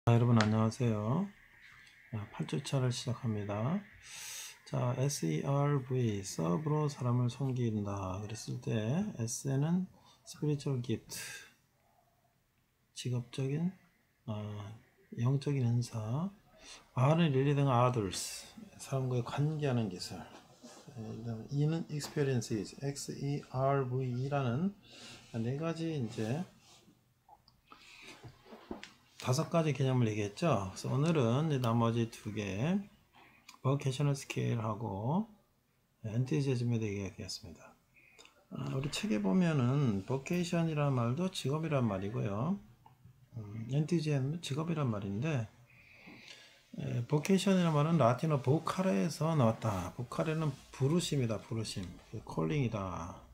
여러분 안녕하세요. 8주차를 시작합니다. 자, SERV, 서브로 사람을 섬긴다 그랬을 때 SN은 spiritual gift, 직업적인 영적인 은사. R은 relating others, 사람과의 관계하는 기술. E는 experiences, XERV라는 네 가지 이제 5가지 개념을 얘기했죠. 그래서 오늘은 이제 나머지 2개, vocational skill하고 enthusiasm에 대해 얘기하겠습니다. 우리 책에 보면은 vocation이라는 말도 직업이란 말이고요. enthusiasm은 직업이란 말인데, vocation이라는 말은 라틴어 vocare에서 나왔다. vocare는 부르심이다. 부르심, calling이다.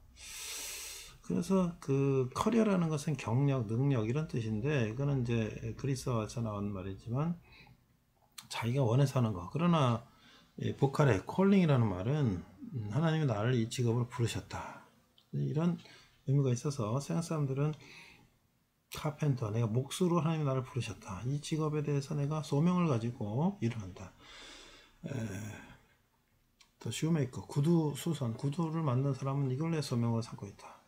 그래서 그 커리어라는 것은 경력, 능력 이런 뜻인데, 이거는 이제 그리스어에서 나온 말이지만 자기가 원해서 하는 거. 그러나 보컬의 콜링이라는 말은 하나님이 나를 이 직업을 부르셨다, 이런 의미가 있어서 서양 사람들은 카펜터, 내가 몫으로 하나님이 나를 부르셨다, 이 직업에 대해서 내가 소명을 가지고 일을 한다. 또 슈메이커, 구두 수선, 구두를 만든 사람은 이걸 내 소명으로 삼고 있다.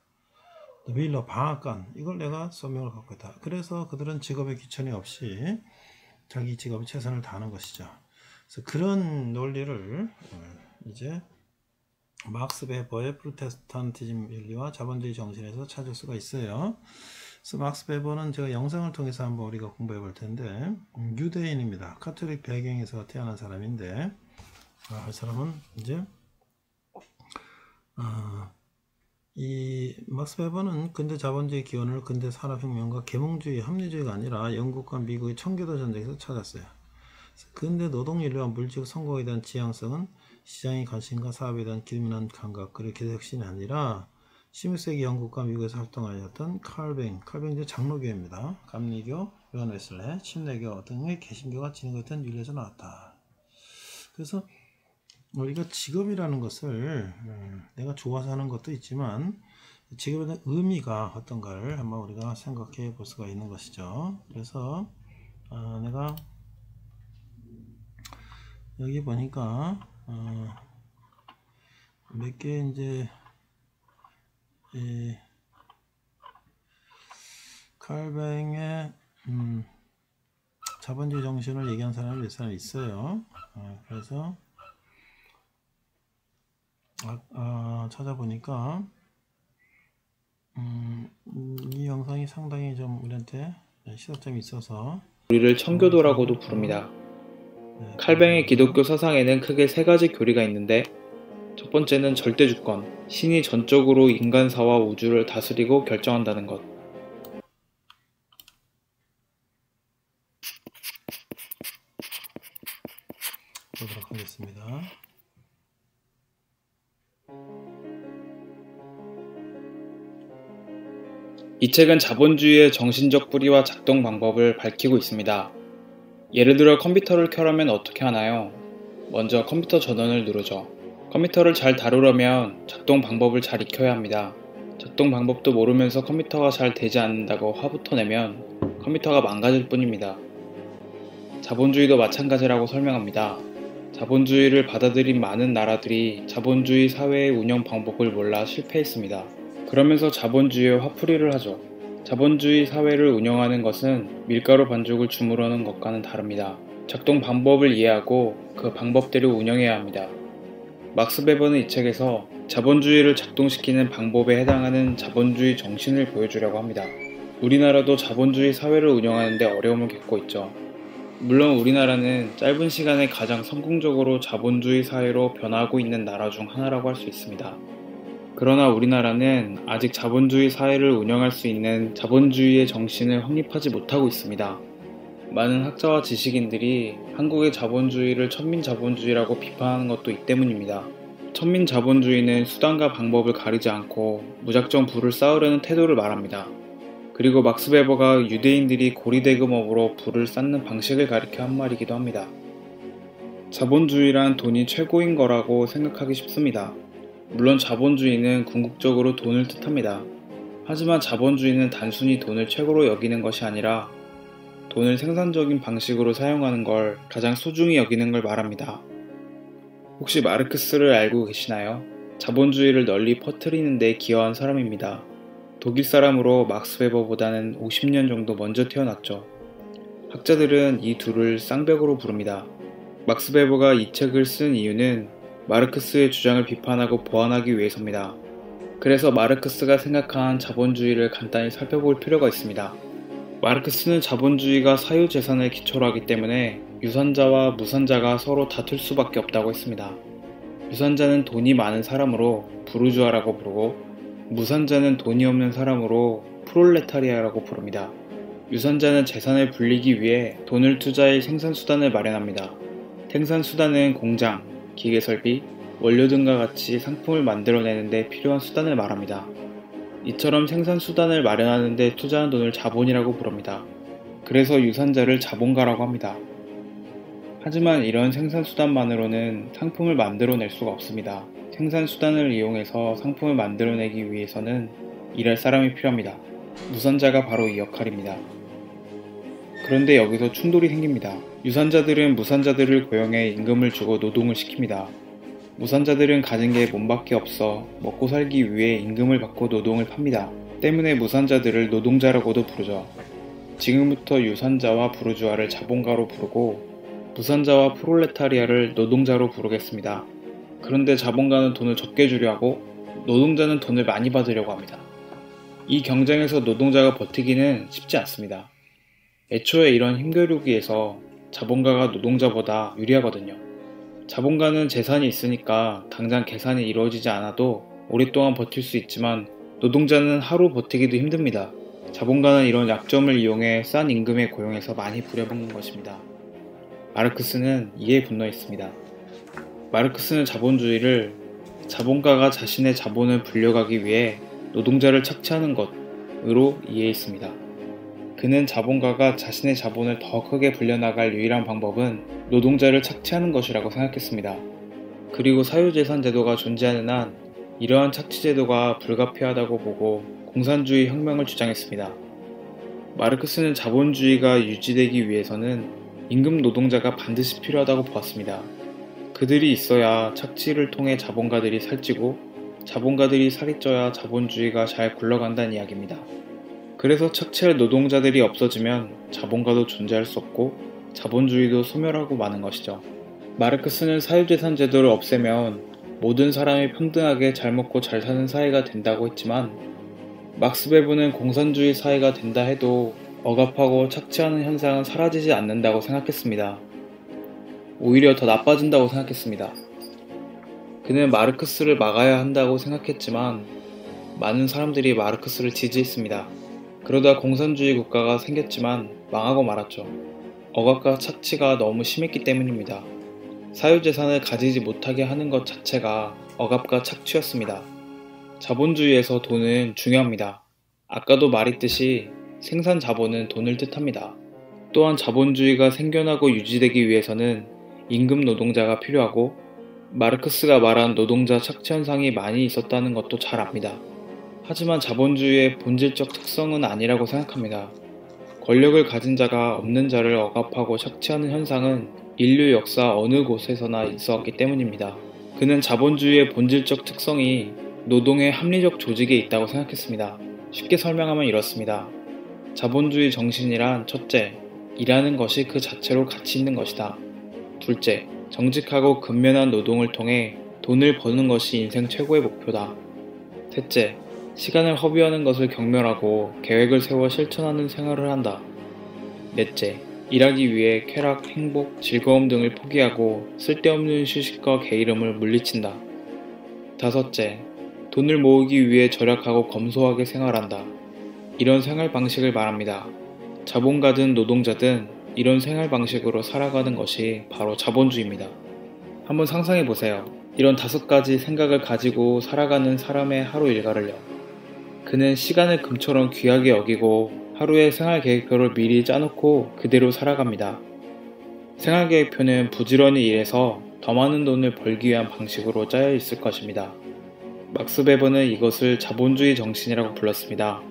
윌러, 방앗간, 이걸 내가 소명을 갖고 있다. 그래서 그들은 직업에 귀천이 없이 자기 직업에 최선을 다하는 것이죠. 그래서 그런 논리를 이제 막스 베버의 프로테스탄티즘 윤리와 자본주의 정신에서 찾을 수가 있어요. 그래서 막스 베버는 제가 영상을 통해서 한번 우리가 공부해 볼 텐데, 유대인입니다. 카톨릭 배경에서 태어난 사람인데, 이 사람은 이제 이 막스 베버는 근대 자본주의 기원을 근대 산업혁명과 계몽주의, 합리주의가 아니라 영국과 미국의 청교도 전쟁에서 찾았어요. 근대 노동윤리와 물질 성공에 대한 지향성은 시장의 관심과 사업에 대한 기민한 감각, 그리고 기대혁신이 아니라 16세기 영국과 미국에서 활동하였던 칼뱅 장로교입니다. 감리교, 요한 웨슬레, 침례교 등의 개신교가 진행했던 윤리에서 나왔다. 그래서 우리가 직업이라는 것을 내가 좋아서 하는 것도 있지만 직업에 대한 의미가 어떤가를 한번 우리가 생각해 볼 수가 있는 것이죠. 그래서 내가 여기 보니까 몇 개 이제 이 칼뱅의 자본주의 정신을 얘기한 사람이 몇 사람 있어요. 그래서 찾아보니까 이 영상이 상당히 좀 우리한테 시사점이 있어서 우리를 청교도라고도 부릅니다. 칼뱅의 기독교 사상에는 크게 3가지 교리가 있는데, 첫 번째는 절대주권, 신이 전적으로 인간사와 우주를 다스리고 결정한다는 것. 보도록 하겠습니다. 이 책은 자본주의의 정신적 뿌리와 작동 방법을 밝히고 있습니다. 예를 들어 컴퓨터를 켜려면 어떻게 하나요? 먼저 컴퓨터 전원을 누르죠. 컴퓨터를 잘 다루려면 작동 방법을 잘 익혀야 합니다. 작동 방법도 모르면서 컴퓨터가 잘 되지 않는다고 화부터 내면 컴퓨터가 망가질 뿐입니다. 자본주의도 마찬가지라고 설명합니다. 자본주의를 받아들인 많은 나라들이 자본주의 사회의 운영 방법을 몰라 실패했습니다. 그러면서 자본주의에 화풀이를 하죠. 자본주의 사회를 운영하는 것은 밀가루 반죽을 주무르는 것과는 다릅니다. 작동 방법을 이해하고 그 방법대로 운영해야 합니다. 막스 베버는 이 책에서 자본주의를 작동시키는 방법에 해당하는 자본주의 정신을 보여주려고 합니다. 우리나라도 자본주의 사회를 운영하는데 어려움을 겪고 있죠. 물론 우리나라는 짧은 시간에 가장 성공적으로 자본주의 사회로 변하고 있는 나라 중 하나라고 할 수 있습니다. 그러나 우리나라는 아직 자본주의 사회를 운영할 수 있는 자본주의의 정신을 확립하지 못하고 있습니다. 많은 학자와 지식인들이 한국의 자본주의를 천민자본주의라고 비판하는 것도 이 때문입니다. 천민자본주의는 수단과 방법을 가리지 않고 무작정 부를 쌓으려는 태도를 말합니다. 그리고 막스 베버가 유대인들이 고리대금업으로 부를 쌓는 방식을 가리켜 한 말이기도 합니다. 자본주의란 돈이 최고인 거라고 생각하기 쉽습니다. 물론 자본주의는 궁극적으로 돈을 뜻합니다. 하지만 자본주의는 단순히 돈을 최고로 여기는 것이 아니라 돈을 생산적인 방식으로 사용하는 걸 가장 소중히 여기는 걸 말합니다. 혹시 마르크스를 알고 계시나요? 자본주의를 널리 퍼뜨리는 데 기여한 사람입니다. 독일 사람으로 막스 베버보다는 50년 정도 먼저 태어났죠. 학자들은 이 둘을 쌍벽으로 부릅니다. 막스 베버가 이 책을 쓴 이유는 마르크스의 주장을 비판하고 보완하기 위해서입니다. 그래서 마르크스가 생각한 자본주의를 간단히 살펴볼 필요가 있습니다. 마르크스는 자본주의가 사유재산을 기초로 하기 때문에 유산자와 무산자가 서로 다툴 수밖에 없다고 했습니다. 유산자는 돈이 많은 사람으로 부르주아라고 부르고 무산자는 돈이 없는 사람으로 프롤레타리아라고 부릅니다. 유산자는 재산을 불리기 위해 돈을 투자해 생산수단을 마련합니다. 생산수단은 공장, 기계설비, 원료 등과 같이 상품을 만들어내는 데 필요한 수단을 말합니다. 이처럼 생산수단을 마련하는 데 투자한 돈을 자본이라고 부릅니다. 그래서 유산자를 자본가라고 합니다. 하지만 이런 생산수단만으로는 상품을 만들어낼 수가 없습니다. 생산수단을 이용해서 상품을 만들어내기 위해서는 일할 사람이 필요합니다. 무산자가 바로 이 역할입니다. 그런데 여기서 충돌이 생깁니다. 유산자들은 무산자들을 고용해 임금을 주고 노동을 시킵니다. 무산자들은 가진 게 몸밖에 없어 먹고 살기 위해 임금을 받고 노동을 팝니다. 때문에 무산자들을 노동자라고도 부르죠. 지금부터 유산자와 부르주아를 자본가로 부르고 무산자와 프롤레타리아를 노동자로 부르겠습니다. 그런데 자본가는 돈을 적게 주려 하고 노동자는 돈을 많이 받으려고 합니다. 이 경쟁에서 노동자가 버티기는 쉽지 않습니다. 애초에 이런 힘겨루기에서 자본가가 노동자보다 유리하거든요. 자본가는 재산이 있으니까 당장 계산이 이루어지지 않아도 오랫동안 버틸 수 있지만 노동자는 하루 버티기도 힘듭니다. 자본가는 이런 약점을 이용해 싼 임금에 고용해서 많이 부려먹는 것입니다. 마르크스는 이에 분노했습니다. 마르크스는 자본주의를 자본가가 자신의 자본을 불려가기 위해 노동자를 착취하는 것으로 이해했습니다. 그는 자본가가 자신의 자본을 더 크게 불려나갈 유일한 방법은 노동자를 착취하는 것이라고 생각했습니다. 그리고 사유재산 제도가 존재하는 한 이러한 착취 제도가 불가피하다고 보고 공산주의 혁명을 주장했습니다. 마르크스는 자본주의가 유지되기 위해서는 임금 노동자가 반드시 필요하다고 보았습니다. 그들이 있어야 착취를 통해 자본가들이 살찌고 자본가들이 살이 쪄야 자본주의가 잘 굴러간다는 이야기입니다. 그래서 착취할 노동자들이 없어지면 자본가도 존재할 수 없고 자본주의도 소멸하고 마는 것이죠. 마르크스는 사유재산 제도를 없애면 모든 사람이 평등하게 잘 먹고 잘 사는 사회가 된다고 했지만 막스 베버는 공산주의 사회가 된다 해도 억압하고 착취하는 현상은 사라지지 않는다고 생각했습니다. 오히려 더 나빠진다고 생각했습니다. 그는 마르크스를 막아야 한다고 생각했지만 많은 사람들이 마르크스를 지지했습니다. 그러다 공산주의 국가가 생겼지만 망하고 말았죠. 억압과 착취가 너무 심했기 때문입니다. 사유재산을 가지지 못하게 하는 것 자체가 억압과 착취였습니다. 자본주의에서 돈은 중요합니다. 아까도 말했듯이 생산 자본은 돈을 뜻합니다. 또한 자본주의가 생겨나고 유지되기 위해서는 임금 노동자가 필요하고 마르크스가 말한 노동자 착취 현상이 많이 있었다는 것도 잘 압니다. 하지만 자본주의의 본질적 특성은 아니라고 생각합니다. 권력을 가진 자가 없는 자를 억압하고 착취하는 현상은 인류 역사 어느 곳에서나 있었기 때문입니다. 그는 자본주의의 본질적 특성이 노동의 합리적 조직에 있다고 생각했습니다. 쉽게 설명하면 이렇습니다. 자본주의 정신이란 첫째, 일하는 것이 그 자체로 가치 있는 것이다. 둘째, 정직하고 근면한 노동을 통해 돈을 버는 것이 인생 최고의 목표다. 셋째, 시간을 허비하는 것을 경멸하고 계획을 세워 실천하는 생활을 한다. 넷째, 일하기 위해 쾌락, 행복, 즐거움 등을 포기하고 쓸데없는 휴식과 게으름을 물리친다. 다섯째, 돈을 모으기 위해 절약하고 검소하게 생활한다. 이런 생활 방식을 말합니다. 자본가든 노동자든 이런 생활 방식으로 살아가는 것이 바로 자본주의입니다. 한번 상상해 보세요. 이런 5가지 생각을 가지고 살아가는 사람의 하루 일과를요. 그는 시간을 금처럼 귀하게 여기고 하루의 생활계획표를 미리 짜놓고 그대로 살아갑니다. 생활계획표는 부지런히 일해서 더 많은 돈을 벌기 위한 방식으로 짜여 있을 것입니다. 막스 베버는 이것을 자본주의 정신이라고 불렀습니다.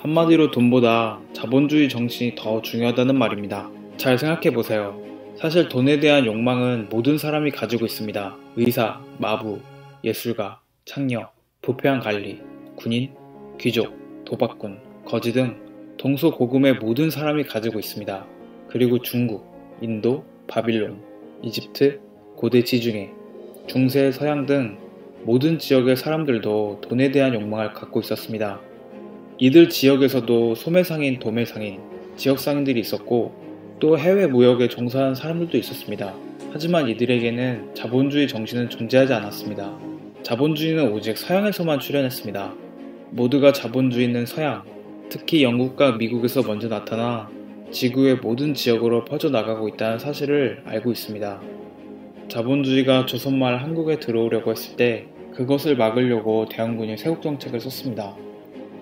한마디로 돈보다 자본주의 정신이 더 중요하다는 말입니다. 잘 생각해보세요. 사실 돈에 대한 욕망은 모든 사람이 가지고 있습니다. 의사, 마부, 예술가, 창녀, 부패한 관리, 군인, 귀족, 도박꾼, 거지 등 동서고금의 모든 사람이 가지고 있습니다. 그리고 중국, 인도, 바빌론, 이집트, 고대 지중해, 중세 서양 등 모든 지역의 사람들도 돈에 대한 욕망을 갖고 있었습니다. 이들 지역에서도 소매상인, 도매상인, 지역상인들이 있었고 또 해외 무역에 종사하는 사람들도 있었습니다. 하지만 이들에게는 자본주의 정신은 존재하지 않았습니다. 자본주의는 오직 서양에서만 출현했습니다. 모두가 자본주의는 서양, 특히 영국과 미국에서 먼저 나타나 지구의 모든 지역으로 퍼져나가고 있다는 사실을 알고 있습니다. 자본주의가 조선말 한국에 들어오려고 했을 때 그것을 막으려고 대원군이 세국정책을 썼습니다.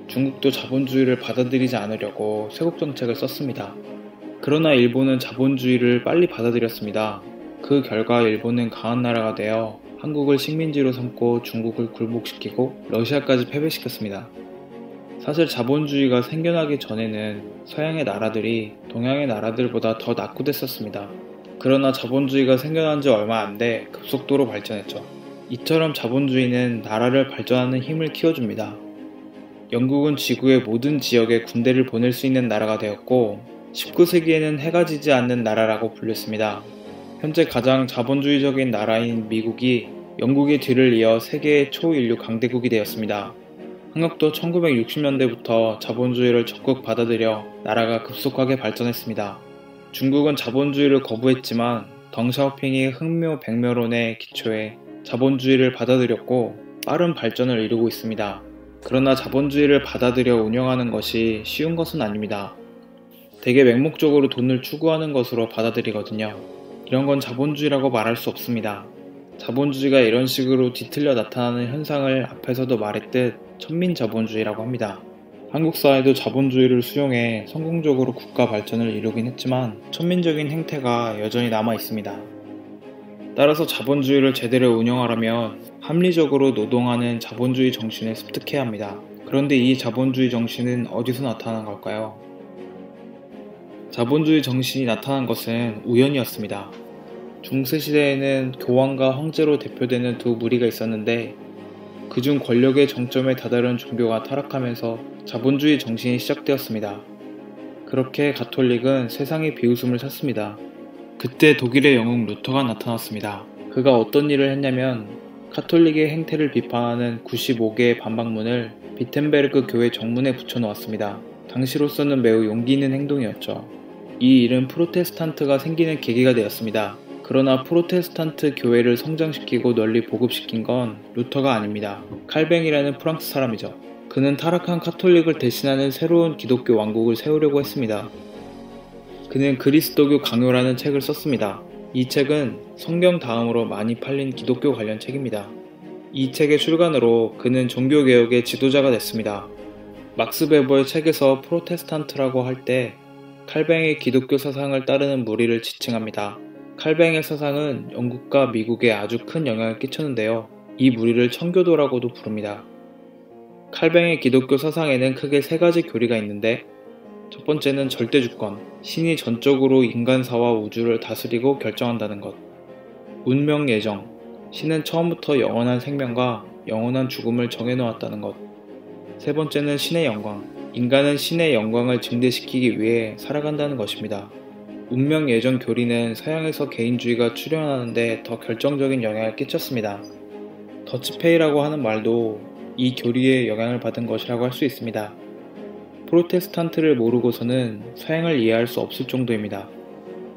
중국도 자본주의를 받아들이지 않으려고 세국정책을 썼습니다. 그러나 일본은 자본주의를 빨리 받아들였습니다. 그 결과 일본은 강한 나라가 되어 한국을 식민지로 삼고 중국을 굴복시키고 러시아까지 패배시켰습니다. 사실 자본주의가 생겨나기 전에는 서양의 나라들이 동양의 나라들보다 더 낙후됐었습니다. 그러나 자본주의가 생겨난 지 얼마 안 돼 급속도로 발전했죠. 이처럼 자본주의는 나라를 발전하는 힘을 키워줍니다. 영국은 지구의 모든 지역에 군대를 보낼 수 있는 나라가 되었고 19세기에는 해가 지지 않는 나라라고 불렸습니다. 현재 가장 자본주의적인 나라인 미국이 영국의 뒤를 이어 세계의 초인류 강대국이 되었습니다. 한국도 1960년대부터 자본주의를 적극 받아들여 나라가 급속하게 발전했습니다. 중국은 자본주의를 거부했지만 덩샤오핑이 흥묘백묘론의 기초에 자본주의를 받아들였고 빠른 발전을 이루고 있습니다. 그러나 자본주의를 받아들여 운영하는 것이 쉬운 것은 아닙니다. 되게 맹목적으로 돈을 추구하는 것으로 받아들이거든요. 이런 건 자본주의라고 말할 수 없습니다. 자본주의가 이런 식으로 뒤틀려 나타나는 현상을 앞에서도 말했듯 천민자본주의라고 합니다. 한국 사회도 자본주의를 수용해 성공적으로 국가 발전을 이루긴 했지만 천민적인 행태가 여전히 남아 있습니다. 따라서 자본주의를 제대로 운영하려면 합리적으로 노동하는 자본주의 정신을 습득해야 합니다. 그런데 이 자본주의 정신은 어디서 나타난 걸까요? 자본주의 정신이 나타난 것은 우연이었습니다. 중세시대에는 교황과 황제로 대표되는 두 무리가 있었는데 그중 권력의 정점에 다다른 종교가 타락하면서 자본주의 정신이 시작되었습니다. 그렇게 가톨릭은 세상의 비웃음을 샀습니다. 그때 독일의 영웅 루터가 나타났습니다. 그가 어떤 일을 했냐면 가톨릭의 행태를 비판하는 95개의 반박문을 비텐베르크 교회 정문에 붙여놓았습니다. 당시로서는 매우 용기 있는 행동이었죠. 이 일은 프로테스탄트가 생기는 계기가 되었습니다. 그러나 프로테스탄트 교회를 성장시키고 널리 보급시킨 건 루터가 아닙니다. 칼뱅이라는 프랑스 사람이죠. 그는 타락한 카톨릭을 대신하는 새로운 기독교 왕국을 세우려고 했습니다. 그는 그리스도교 강요라는 책을 썼습니다. 이 책은 성경 다음으로 많이 팔린 기독교 관련 책입니다. 이 책의 출간으로 그는 종교개혁의 지도자가 됐습니다. 막스 베버의 책에서 프로테스탄트라고 할 때 칼뱅의 기독교 사상을 따르는 무리를 지칭합니다. 칼뱅의 사상은 영국과 미국에 아주 큰 영향을 끼쳤는데요. 이 무리를 청교도라고도 부릅니다. 칼뱅의 기독교 사상에는 크게 세 가지 교리가 있는데 첫 번째는 절대주권, 신이 전적으로 인간사와 우주를 다스리고 결정한다는 것. 운명예정, 신은 처음부터 영원한 생명과 영원한 죽음을 정해놓았다는 것. 세 번째는 신의 영광, 인간은 신의 영광을 증대시키기 위해 살아간다는 것입니다. 운명예정 교리는 서양에서 개인주의가 출현하는데 더 결정적인 영향을 끼쳤습니다. 더치페이라고 하는 말도 이 교리에 영향을 받은 것이라고 할 수 있습니다. 프로테스탄트를 모르고서는 서양을 이해할 수 없을 정도입니다.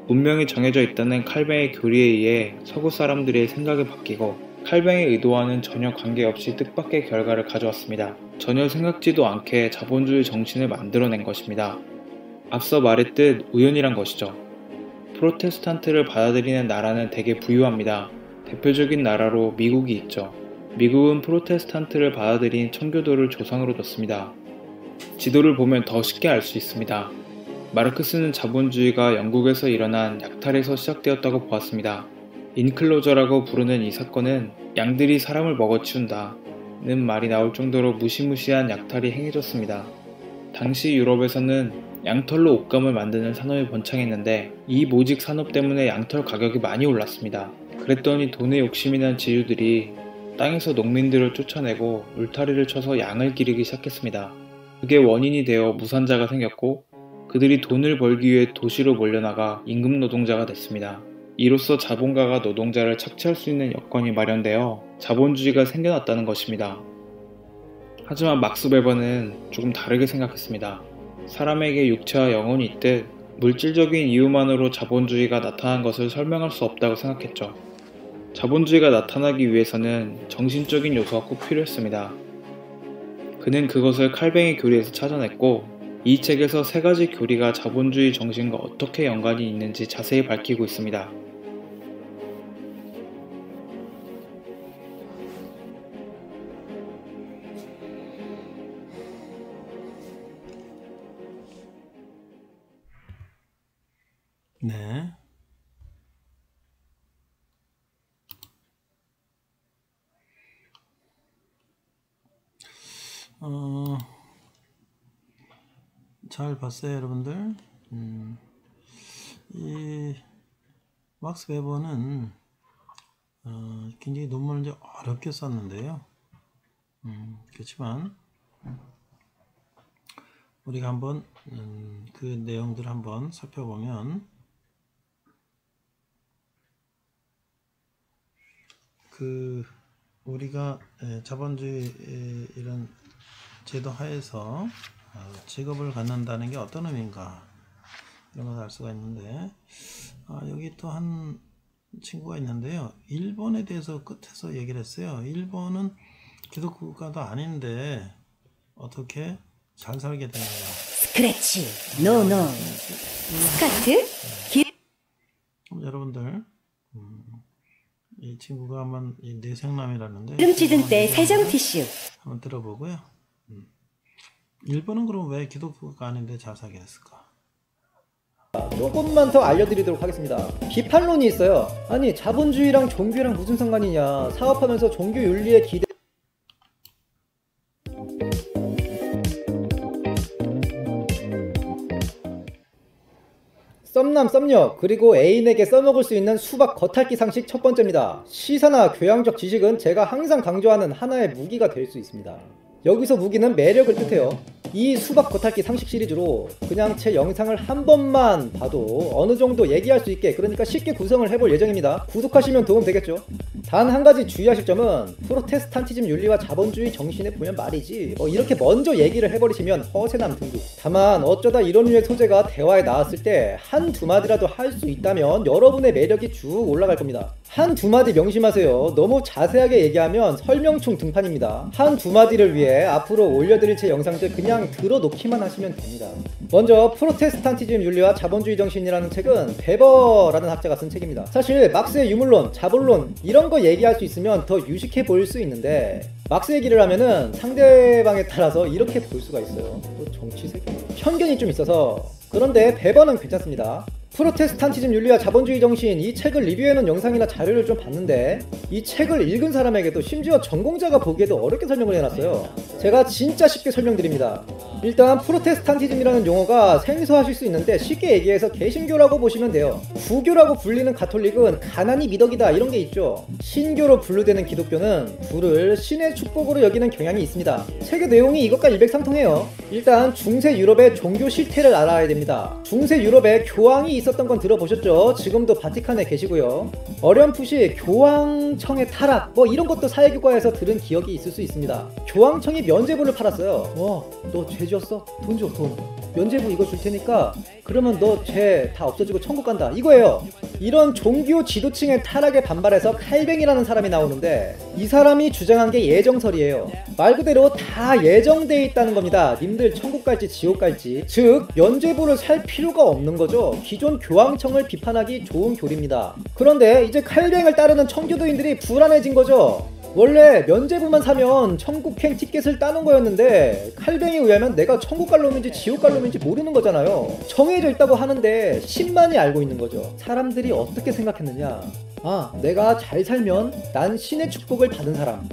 운명이 정해져 있다는 칼뱅의 교리에 의해 서구 사람들의 생각이 바뀌고 칼뱅의 의도와는 전혀 관계없이 뜻밖의 결과를 가져왔습니다. 전혀 생각지도 않게 자본주의 정신을 만들어낸 것입니다. 앞서 말했듯 우연이란 것이죠. 프로테스탄트를 받아들이는 나라는 되게 부유합니다. 대표적인 나라로 미국이 있죠. 미국은 프로테스탄트를 받아들인 청교도를 조상으로 뒀습니다. 지도를 보면 더 쉽게 알 수 있습니다. 마르크스는 자본주의가 영국에서 일어난 약탈에서 시작되었다고 보았습니다. 인클로저라고 부르는 이 사건은 양들이 사람을 먹어치운다 는 말이 나올 정도로 무시무시한 약탈이 행해졌습니다. 당시 유럽에서는 양털로 옷감을 만드는 산업이 번창했는데 이 모직 산업 때문에 양털 가격이 많이 올랐습니다. 그랬더니 돈에 욕심이 난 지주들이 땅에서 농민들을 쫓아내고 울타리를 쳐서 양을 기르기 시작했습니다. 그게 원인이 되어 무산자가 생겼고 그들이 돈을 벌기 위해 도시로 몰려나가 임금 노동자가 됐습니다. 이로써 자본가가 노동자를 착취할 수 있는 여건이 마련되어 자본주의가 생겨났다는 것입니다. 하지만 막스 베버는 조금 다르게 생각했습니다. 사람에게 육체와 영혼이 있듯 물질적인 이유만으로 자본주의가 나타난 것을 설명할 수 없다고 생각했죠. 자본주의가 나타나기 위해서는 정신적인 요소가 꼭 필요했습니다. 그는 그것을 칼뱅의 교리에서 찾아냈고 이 책에서 3가지 교리가 자본주의 정신과 어떻게 연관이 있는지 자세히 밝히고 있습니다. 네. 잘 봤어요, 여러분들? 이 막스 베버는 굉장히 논문을 이제 어렵게 썼는데요. 그렇지만 우리가 한번 그 내용들을 한번 살펴보면 우리가 자본주의 이런 제도 하에서 직업을 갖는다는 게 어떤 의미인가 이런 것을 알 수가 있는데 여기 또 한 친구가 있는데요. 일본에 대해서 끝에서 얘기를 했어요. 일본은 기독교 국가도 아닌데 어떻게 잘 살게 되느냐. 스크래치, 노노, 스카트, 여러분들 이 친구가 한번 내생남이라는데 기름치든 때 세정 티슈 한번 들어보고요. 일본은 그럼 왜 기독교가 아닌데 잘 살게 됐을까? 조금만 더 알려드리도록 하겠습니다. 비판론이 있어요. 아니 자본주의랑 종교랑 무슨 상관이냐. 사업하면서 종교 윤리에 기대 썸남 썸녀 그리고 애인에게 써먹을 수 있는 수박 겉핥기 상식 첫 번째입니다. 시사나 교양적 지식은 제가 항상 강조하는 하나의 무기가 될 수 있습니다. 여기서 무기는 매력을 뜻해요. 이 수박 겉핥기 상식 시리즈로 그냥 제 영상을 한 번만 봐도 어느 정도 얘기할 수 있게, 그러니까 쉽게 구성을 해볼 예정입니다. 구독하시면 도움 되겠죠. 단 한 가지 주의하실 점은 프로테스탄티즘 윤리와 자본주의 정신에 보면 말이지 이렇게 먼저 얘기를 해버리시면 허세남 등급. 다만 어쩌다 이런 류의 소재가 대화에 나왔을 때 한두 마디라도 할 수 있다면 여러분의 매력이 쭉 올라갈 겁니다. 한두 마디 명심하세요. 너무 자세하게 얘기하면 설명충 등판입니다. 한두 마디를 위해 앞으로 올려드릴 제 영상들 그냥 들어놓기만 하시면 됩니다. 먼저 프로테스탄티즘 윤리와 자본주의 정신이라는 책은 베버라는 학자가 쓴 책입니다. 사실 막스의 유물론, 자본론 이런 거 얘기할 수 있으면 더 유식해 보일 수 있는데 막스 얘기를 하면은 상대방에 따라서 이렇게 볼 수가 있어요. 또 정치 세계 편견이 좀 있어서. 그런데 베버는 괜찮습니다. 프로테스탄티즘 윤리와 자본주의 정신, 이 책을 리뷰해놓은 영상이나 자료를 좀 봤는데 이 책을 읽은 사람에게도 심지어 전공자가 보기에도 어렵게 설명을 해놨어요. 제가 진짜 쉽게 설명드립니다. 일단 프로테스탄티즘이라는 용어가 생소하실 수 있는데 쉽게 얘기해서 개신교라고 보시면 돼요. 구교라고 불리는 가톨릭은 가난이 미덕이다 이런 게 있죠. 신교로 분류되는 기독교는 불을 신의 축복으로 여기는 경향이 있습니다. 책의 내용이 이것과 일맥상통해요. 일단 중세 유럽의 종교 실태를 알아야 됩니다. 중세 유럽에 교황이 있었던 건 들어보셨죠? 지금도 바티칸에 계시고요. 어렴풋이 교황청의 타락 이런 것도 사회교과에서 들은 기억이 있을 수 있습니다. 교황청이 면죄부를 팔았어요. 너 죄 지었어? 돈 줘, 돈. 면죄부 이거 줄 테니까 그러면 너 죄 다 없어지고 천국 간다 이거예요. 이런 종교 지도층의 타락에 반발해서 칼뱅이라는 사람이 나오는데 이 사람이 주장한 게 예정설이에요. 말 그대로 다 예정돼 있다는 겁니다. 님들 천국 갈지 지옥 갈지. 즉 면죄부를 살 필요가 없는 거죠. 기존 교황청을 비판하기 좋은 교리입니다. 그런데 이제 칼뱅을 따르는 청교도인들이 불안해진 거죠. 원래 면죄부만 사면 천국행 티켓을 따는 거였는데 칼뱅에 의하면 내가 천국 갈 놈인지 지옥 갈 놈인지 모르는 거잖아요. 정해져 있다고 하는데 10만이 알고 있는 거죠. 사람들이 어떻게 생각했느냐. 내가 잘 살면 난 신의 축복을 받은 사람,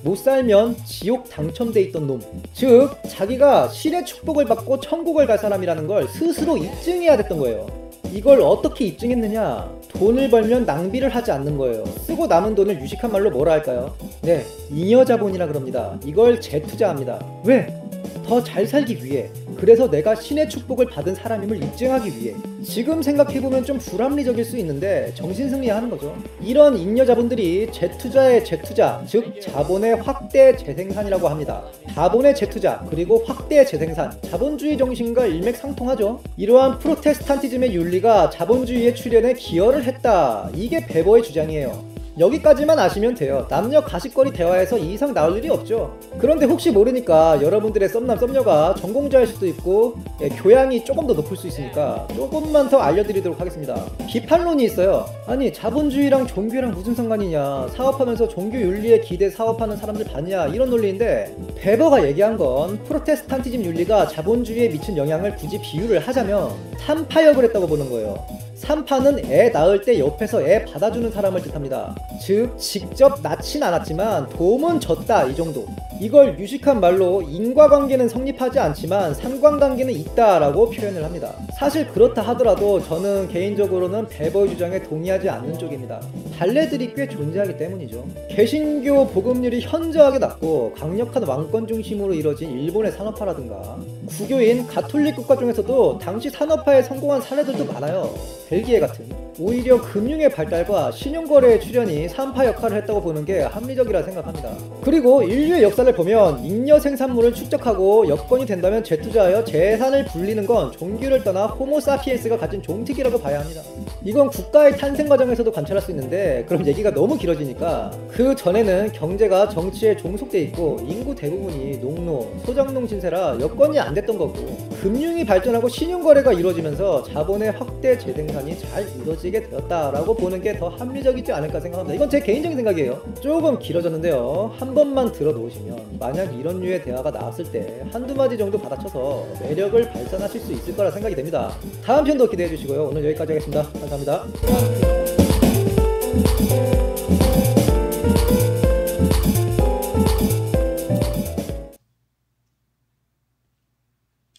못 살면 지옥 당첨돼 있던 놈. 즉 자기가 신의 축복을 받고 천국을 갈 사람이라는 걸 스스로 입증해야 됐던 거예요. 이걸 어떻게 입증했느냐? 돈을 벌면 낭비를 하지 않는 거예요. 쓰고 남은 돈을 유식한 말로 뭐라 할까요? 네, 잉여자본이라 그럽니다. 이걸 재투자합니다. 왜? 더 잘 살기 위해. 그래서 내가 신의 축복을 받은 사람임을 입증하기 위해. 지금 생각해보면 좀 불합리적일 수 있는데 정신승리하는 거죠. 이런 잉여자본들이 재투자의 재투자, 즉 자본의 확대 재생산이라고 합니다. 자본의 재투자 그리고 확대 재생산, 자본주의 정신과 일맥상통하죠. 이러한 프로테스탄티즘의 윤리가 자본주의의 출현에 기여를 했다. 이게 베버의 주장이에요. 여기까지만 아시면 돼요. 남녀 가십거리 대화에서 이 이상 나올 일이 없죠. 그런데 혹시 모르니까 여러분들의 썸남 썸녀가 전공자일 수도 있고 교양이 조금 더 높을 수 있으니까 조금만 더 알려드리도록 하겠습니다. 비판론이 있어요. 아니 자본주의랑 종교랑 무슨 상관이냐, 사업하면서 종교 윤리에 기대 사업하는 사람들 봤냐, 이런 논리인데 베버가 얘기한 건 프로테스탄티즘 윤리가 자본주의에 미친 영향을 굳이 비유를 하자면 산파역을 했다고 보는 거예요. 산파는 애 낳을 때 옆에서 애 받아주는 사람을 뜻합니다. 즉 직접 낳진 않았지만 도움은 줬다, 이 정도. 이걸 유식한 말로 인과관계는 성립하지 않지만 상관관계는 있다라고 표현을 합니다. 사실 그렇다 하더라도 저는 개인적으로는 베버의 주장에 동의하지 않는 쪽입니다. 판례들이 꽤 존재하기 때문이죠. 개신교 복음률이 현저하게 낮고 강력한 왕권 중심으로 이뤄진 일본의 산업화라든가 구교인 가톨릭 국가 중에서도 당시 산업화에 성공한 사례들도 많아요. 벨기에 같은. 오히려 금융의 발달과 신용거래의 출현이 산파 역할을 했다고 보는 게 합리적이라 생각합니다. 그리고 인류의 역사를 보면 잉여 생산물을 축적하고 여건이 된다면 재투자하여 재산을 불리는 건 종교를 떠나 호모사피엔스가 가진 종특이라고 봐야 합니다. 이건 국가의 탄생 과정에서도 관찰할 수 있는데 그럼 얘기가 너무 길어지니까 그 전에는 경제가 정치에 종속돼 있고 인구 대부분이 농노, 소작농 신세라 여건이 안 됐던 거고 금융이 발전하고 신용거래가 이루어지면서 자본의 확대 재생산이 잘 이루어지게 되었다라고 보는 게 더 합리적이지 않을까 생각합니다. 이건 제 개인적인 생각이에요. 조금 길어졌는데요. 한 번만 들어놓으시면 만약 이런 류의 대화가 나왔을 때 한두 마디 정도 받아쳐서 매력을 발산하실 수 있을 거라 생각이 됩니다. 다음 편도 기대해 주시고요. 오늘 여기까지 하겠습니다. 감사합니다.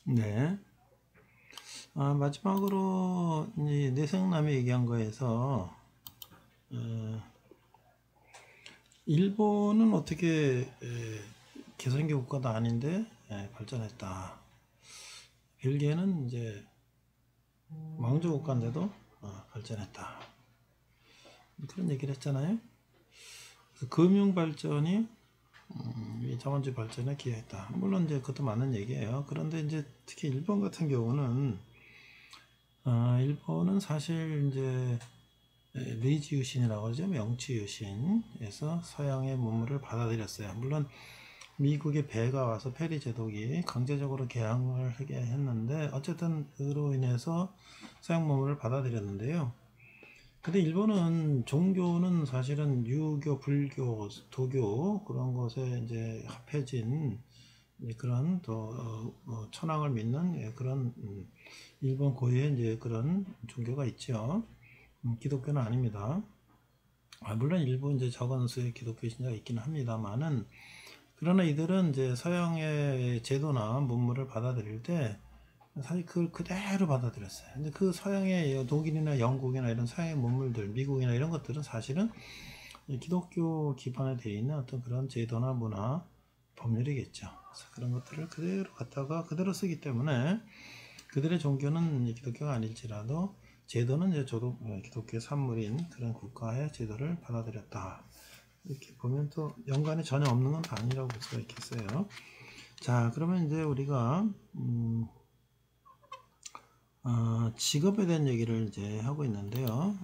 네. 마지막으로 이 내생남이 얘기한 거에서 일본은 어떻게 개선교 국가도 아닌데 발전했다. 벨기에는 이제 왕조 국가인데도 발전했다. 그런 얘기를 했잖아요. 그래서 금융 발전이 이 자본주의 발전에 기여했다. 물론 이제 그것도 맞는 얘기예요. 그런데 이제 특히 일본 같은 경우는 일본은 사실 이제 메이지 유신이라고 하죠. 명치 유신에서 서양의 문물을 받아들였어요. 물론 미국의 배가 와서 페리 제독이 강제적으로 개항을 하게 했는데 어쨌든 그로 인해서 서양 문물을 받아들였는데요. 근데 일본은 종교는 사실은 유교, 불교, 도교 그런 것에 이제 합해진 그런 또 천황을 믿는 그런 일본 고유의 이제 그런 종교가 있죠. 기독교는 아닙니다. 물론 일부 이제 적은 수의 기독교 신자가 있기는 합니다만은 그러나 이들은 이제 서양의 제도나 문물을 받아들일 때 사실 그걸 그대로 받아들였어요. 근데 그 서양의 독일이나 영국이나 이런 서양의 문물들, 미국이나 이런 것들은 사실은 기독교 기반에 되어 있는 어떤 그런 제도나 문화, 법률이겠죠. 그래서 그런 것들을 그대로 갖다가 그대로 쓰기 때문에 그들의 종교는 기독교가 아닐지라도 제도는 이제 저도 기독교의 산물인 그런 국가의 제도를 받아들였다. 이렇게 보면 또 연관이 전혀 없는 건 아니라고 볼 수가 있겠어요. 자, 그러면 이제 우리가 직업에 대한 얘기를 이제 하고 있는데요.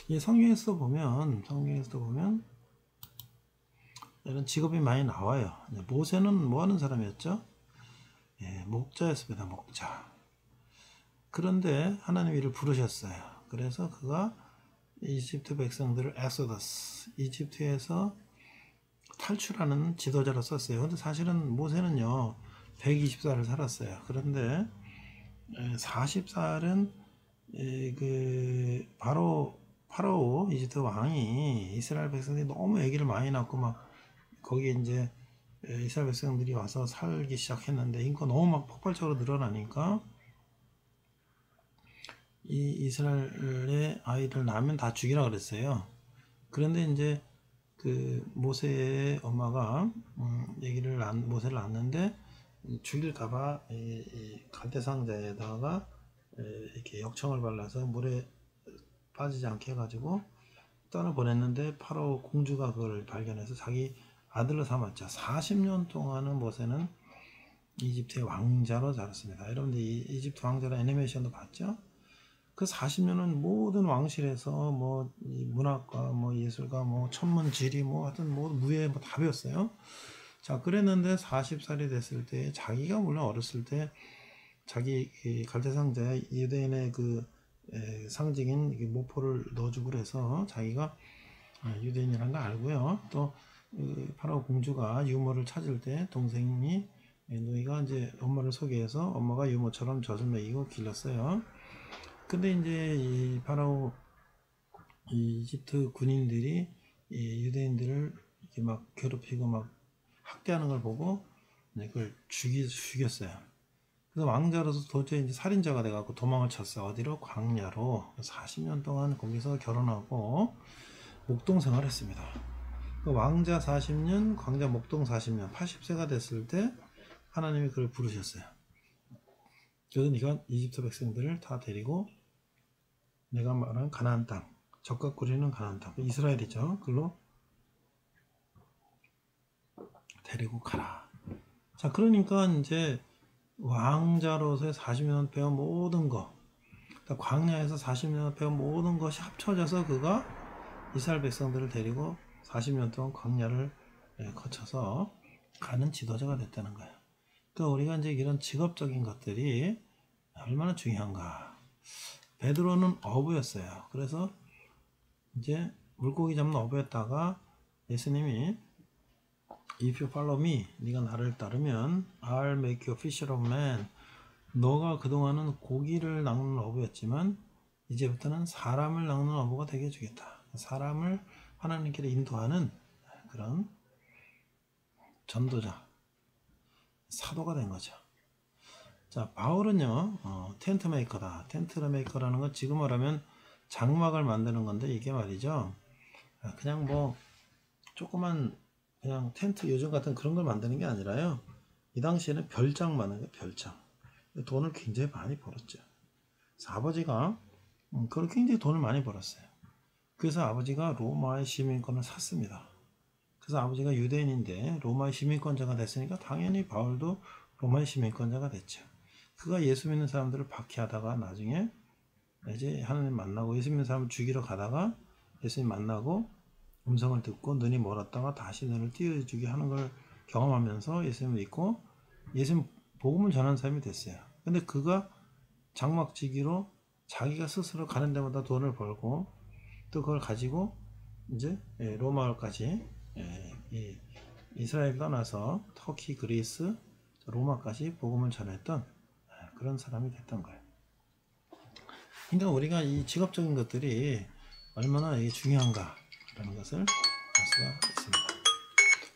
이 성경에서 보면 이런 직업이 많이 나와요. 모세는 뭐 하는 사람이었죠? 목자였습니다. 목자. 그런데 하나님이 이를 부르셨어요. 그래서 그가 이집트 백성들을 엑소더스, 이집트에서 탈출하는 지도자로 썼어요. 근데 사실은 모세는요 120살을 살았어요. 그런데 40살은 바로 파라오 이집트 왕이 이스라엘 백성들이 너무 아기를 많이 낳고 막 거기에 이제 이스라엘 백성들이 와서 살기 시작했는데 인구가 너무 막 폭발적으로 늘어나니까 이 이스라엘의 아이를 낳으면 다 죽이라 그랬어요. 그런데 이제 그 모세의 엄마가 모세를 낳는데 죽일까봐 이 갈대 상자에다가 이렇게 역청을 발라서 물에 빠지지 않게 해가지고 떠나보냈는데 파라오 공주가 그걸 발견해서 자기 아들로 삼았죠. 40년 동안은 모세는 이집트의 왕자로 자랐습니다. 여러분들 이 이집트 왕자라 애니메이션도 봤죠? 그 40년은 모든 왕실에서 뭐 문학과 뭐 예술과 뭐 천문 지리 뭐 하여튼 뭐 무예 뭐 다 배웠어요. 자, 그랬는데 40살이 됐을 때 자기가 물론 어렸을 때 자기 갈대상자에 유대인의 그 상징인 모포를 넣어주고 그래서 자기가 유대인이라는 걸 알고요. 또 파라오 공주가 유모를 찾을 때 동생이 너희가 이제 엄마를 소개해서 엄마가 유모처럼 젖을 먹이고 길렀어요. 근데 이제 이 파라오 이집트 군인들이 이 유대인들을 이렇게 막 괴롭히고 막 학대하는 걸 보고 그걸 죽였어요. 그래서 왕자로서 도저히 이제 살인자가 돼갖고 도망을 쳤어요. 어디로? 광야로. 40년 동안 거기서 결혼하고 목동 생활했습니다. 그 왕자 40년, 광자 목동 40년, 80세가 됐을 때 하나님이 그를 부르셨어요. 그래서 네가 이집트 백성들을 다 데리고 내가 말한 가나안 땅, 적과 꿀이는 가나안 땅, 이스라엘이죠. 그걸로 데리고 가라. 자, 그러니까 이제 왕자로서의 40년 배운 모든 거, 광야에서 40년 배운 모든 것이 합쳐져서 그가 이스라엘 백성들을 데리고 40년 동안 광야를 거쳐서 가는 지도자가 됐다는 거예요. 그러니까 우리가 이제 이런 직업적인 것들이 얼마나 중요한가. 베드로는 어부였어요. 그래서 이제 물고기 잡는 어부였다가 예수님이 If you follow me, 네가 나를 따르면 I'll make you fisher of men. 너가 그동안은 고기를 낚는 어부였지만 이제부터는 사람을 낚는 어부가 되게 해주겠다. 사람을 하나님께로 인도하는 그런 전도자, 사도가 된 거죠. 자, 바울은요, 텐트 메이커다. 텐트 메이커라는 건 지금 말하면 장막을 만드는 건데 이게 말이죠. 그냥 뭐 조그만 그냥 텐트 요즘 같은 그런 걸 만드는 게 아니라요. 이 당시에는 별장 만드는 거예요. 별장. 돈을 굉장히 많이 벌었죠. 그래서 아버지가 그걸 굉장히 돈을 많이 벌었어요. 그래서 아버지가 로마의 시민권을 샀습니다. 그래서 아버지가 유대인인데 로마의 시민권자가 됐으니까 당연히 바울도 로마의 시민권자가 됐죠. 그가 예수 믿는 사람들을 박해하다가 나중에 이제 하나님 만나고 예수 믿는 사람을 죽이러 가다가 예수님 만나고 음성을 듣고 눈이 멀었다가 다시 눈을 띄워주게 하는 걸 경험하면서 예수님을 믿고 예수님 복음을 전하는 사람이 됐어요. 근데 그가 장막지기로 자기가 스스로 가는 데마다 돈을 벌고 또 그걸 가지고 이제 로마까지 이스라엘 떠나서 터키, 그리스, 로마까지 복음을 전했던 그런 사람이 됐던 거예요. 그러니까 우리가 이 직업적인 것들이 얼마나 이게 중요한가라는 것을 알 수가 있습니다.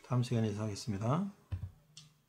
다음 시간에 인사하겠습니다.